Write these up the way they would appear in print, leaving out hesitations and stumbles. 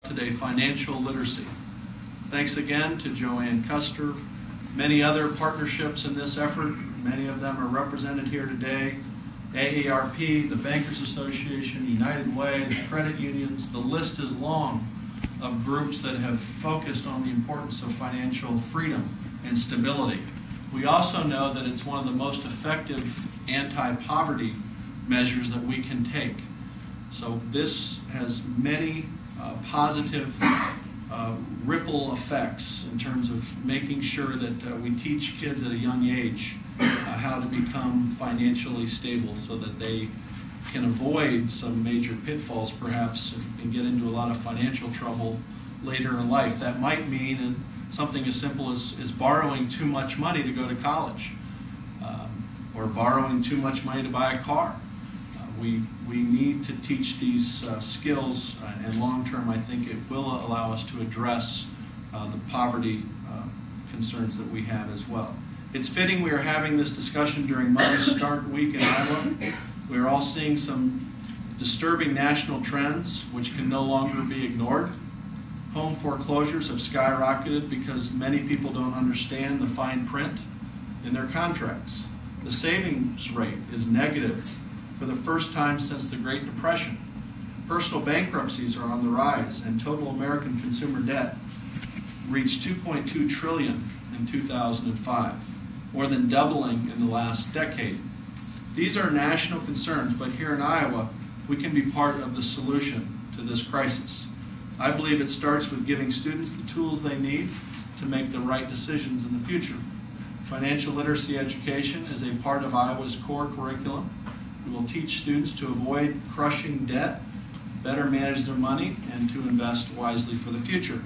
today, financial literacy. Thanks again to Joanne Custer, many other partnerships in this effort. Many of them are represented here today. AARP, the Bankers Association, United Way, the credit unions. The list is long of groups that have focused on the importance of financial freedom and stability. We also know that it's one of the most effective anti-poverty measures that we can take. So this has many positive ripple effects in terms of making sure that we teach kids at a young age how to become financially stable so that they can avoid some major pitfalls perhaps and get into a lot of financial trouble later in life. That might mean something as simple as borrowing too much money to go to college or borrowing too much money to buy a car. We need to teach these skills, and long term I think it will allow us to address the poverty concerns that we have as well. It's fitting we are having this discussion during Money Start Week in Iowa. We are all seeing some disturbing national trends which can no longer be ignored. Home foreclosures have skyrocketed because many people don't understand the fine print in their contracts. The savings rate is negative for the first time since the Great Depression. Personal bankruptcies are on the rise, and total American consumer debt reached $2.2 trillion in 2005, more than doubling in the last decade. These are national concerns, but here in Iowa, we can be part of the solution to this crisis. I believe it starts with giving students the tools they need to make the right decisions in the future. Financial literacy education is a part of Iowa's core curriculum. We will teach students to avoid crushing debt, better manage their money, and to invest wisely for the future.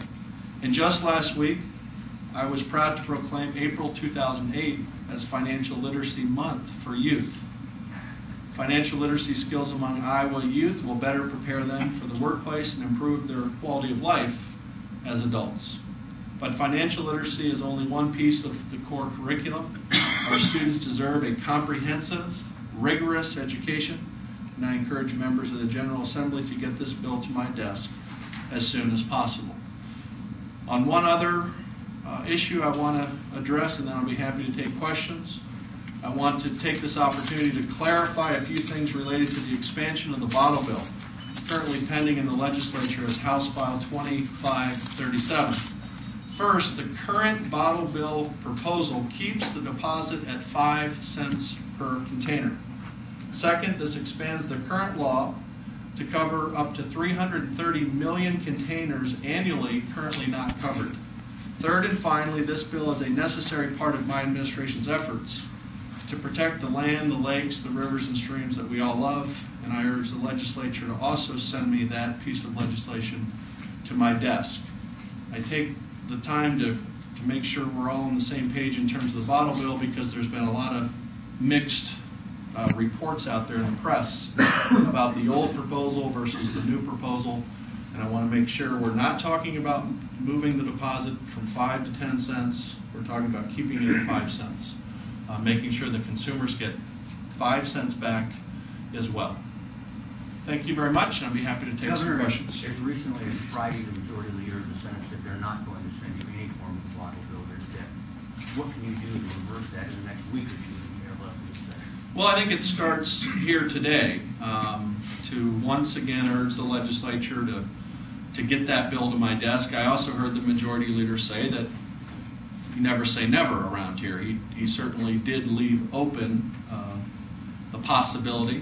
And just last week, I was proud to proclaim April 2008 as Financial Literacy Month for youth. Financial literacy skills among Iowa youth will better prepare them for the workplace and improve their quality of life as adults. But financial literacy is only one piece of the core curriculum. Our students deserve a comprehensive, rigorous education, and I encourage members of the General Assembly to get this bill to my desk as soon as possible. On one other issue I want to address, and then I'll be happy to take questions, I want to take this opportunity to clarify a few things related to the expansion of the bottle bill, currently pending in the legislature as House File 2537. First, the current bottle bill proposal keeps the deposit at 5 cents per container. Second, this expands the current law to cover up to 330 million containers annually currently not covered. Third and finally, this bill is a necessary part of my administration's efforts to protect the land, the lakes, the rivers and streams that we all love, and I urge the legislature to also send me that piece of legislation to my desk. I take the time to make sure we're all on the same page in terms of the bottle bill because there's been a lot of mixed reports out there in the press about the old proposal versus the new proposal, and I want to make sure we're not talking about moving the deposit from 5 to 10 cents. We're talking about keeping it at 5 cents, making sure that consumers get 5 cents back as well. Thank you very much, and I'll be happy to take some questions. As recently as Friday, the majority leader of the Senate said they're not going to send you any form of bottle bill instead. What can you do to reverse that in the next week or two? Well, I think it starts here today to once again urge the legislature to get that bill to my desk. I also heard the majority leader say that you never say never around here. He certainly did leave open the possibility.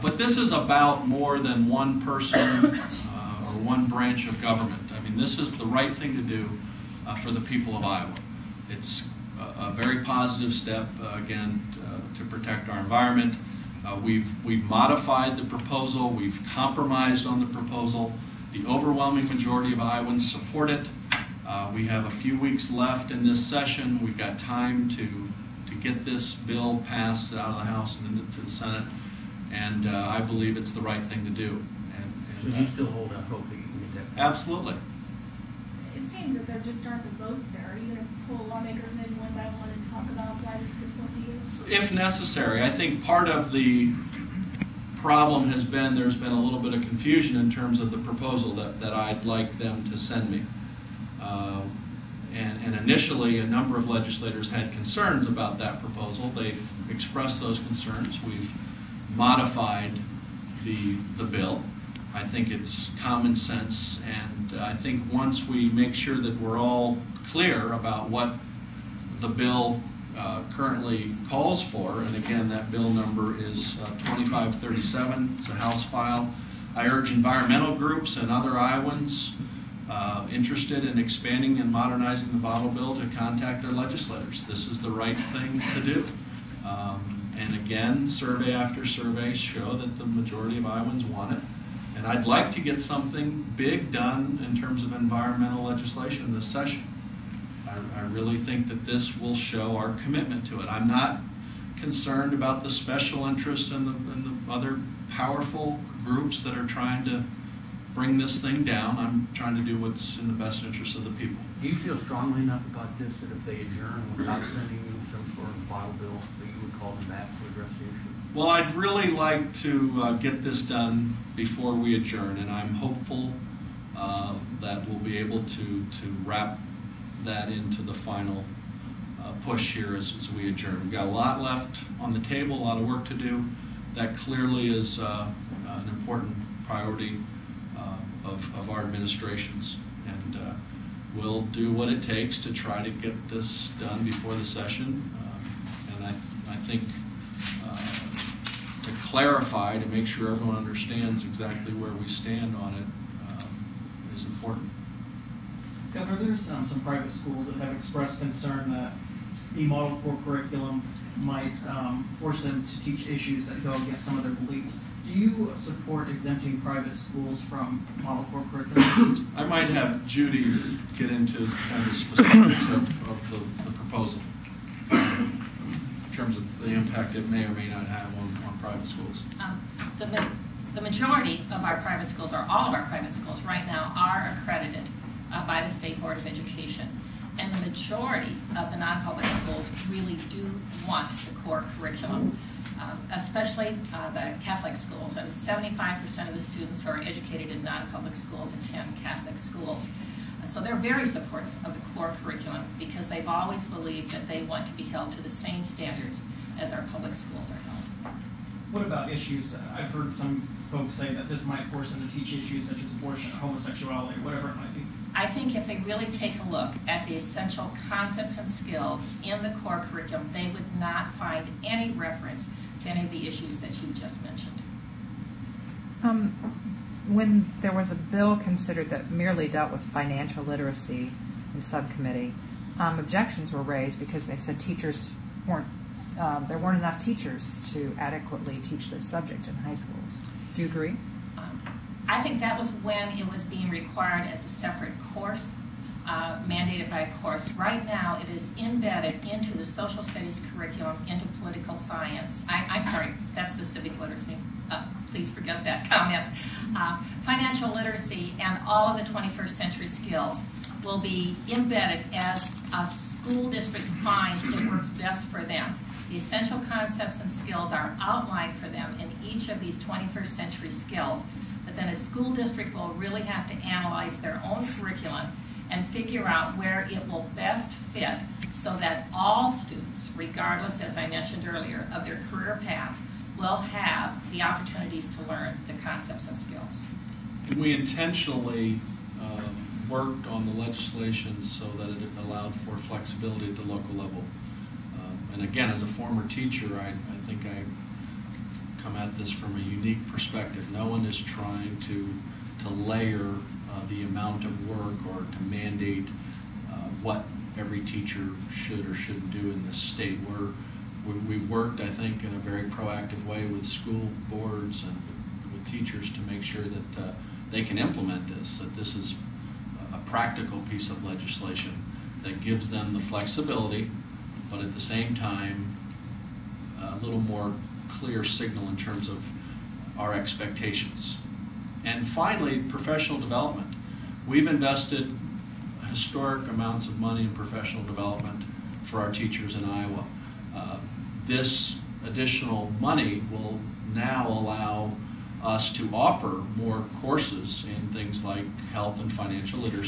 But this is about more than one person or one branch of government. I mean, this is the right thing to do for the people of Iowa. It's a very positive step, again, to protect our environment. We've modified the proposal. We've compromised on the proposal. The overwhelming majority of Iowans support it. We have a few weeks left in this session. We've got time to get this bill passed out of the House and into the Senate, and I believe it's the right thing to do. So you still hold out hope that you can get that? Absolutely. It seems that there just aren't the votes there. Are you going to pull lawmakers in one by one and talk about why this is important to you? If necessary. I think part of the problem has been there's been a little bit of confusion in terms of the proposal that I'd like them to send me. And initially, a number of legislators had concerns about that proposal. They've expressed those concerns. We've modified the bill. I think it's common sense, and I think once we make sure that we're all clear about what the bill currently calls for, and again, that bill number is 2537, it's a House file. I urge environmental groups and other Iowans interested in expanding and modernizing the bottle bill to contact their legislators. This is the right thing to do. And again, survey after survey show that the majority of Iowans want it. And I'd like to get something big done in terms of environmental legislation this session. I really think that this will show our commitment to it. I'm not concerned about the special interests and the other powerful groups that are trying to bring this thing down. I'm trying to do what's in the best interest of the people. Do you feel strongly enough about this that if they adjourn without sending you some sort of bottle bill, that you would call them back to address the issue? Well, I'd really like to get this done before we adjourn, and I'm hopeful that we'll be able to wrap that into the final push here as we adjourn. We've got a lot left on the table, a lot of work to do. That clearly is an important priority of our administrations, and we'll do what it takes to try to get this done before the session. And I think to clarify, to make sure everyone understands exactly where we stand on it is important. Governor, there's some private schools that have expressed concern that the model core curriculum might force them to teach issues that go against some of their beliefs. Do you support exempting private schools from model core curriculum? I might have Judy get into kind of the specifics of the proposal in terms of the impact it may or may not have on private schools. The majority of our private schools, or all of our private schools right now, are accredited by the State Board of Education. And the majority of the non-public schools really do want the core curriculum, especially the Catholic schools. And 75% of the students who are educated in non-public schools attend Catholic schools. So they're very supportive of the core curriculum because they've always believed that they want to be held to the same standards as our public schools are held. What about issues? I've heard some folks say that this might force them to teach issues such as abortion, homosexuality, whatever it might be. I think if they really take a look at the essential concepts and skills in the core curriculum, they would not find any reference to any of the issues that you just mentioned. When there was a bill considered that merely dealt with financial literacy in subcommittee, objections were raised because they said teachers there weren't enough teachers to adequately teach this subject in high schools. Do you agree? I think that was when it was being required as a separate course, mandated by a course. Right now, it is embedded into the social studies curriculum, into political science. I'm sorry, that's the civic literacy. Please forget that comment. Financial literacy and all of the 21st century skills will be embedded as a school district finds it works best for them. The essential concepts and skills are outlined for them in each of these 21st century skills. But then a school district will really have to analyze their own curriculum and figure out where it will best fit so that all students, regardless, as I mentioned earlier, of their career path, will have the opportunities to learn the concepts and skills. And we intentionally worked on the legislation so that it allowed for flexibility at the local level. And again, as a former teacher, I think I come at this from a unique perspective. No one is trying to layer the amount of work or to mandate what every teacher should or shouldn't do in this state. We've worked, I think, in a very proactive way with school boards and with teachers to make sure that they can implement this, that this is a practical piece of legislation that gives them the flexibility, but at the same time, a little more clear signal in terms of our expectations. And finally, professional development. We've invested historic amounts of money in professional development for our teachers in Iowa. This additional money will now allow us to offer more courses in things like health and financial literacy.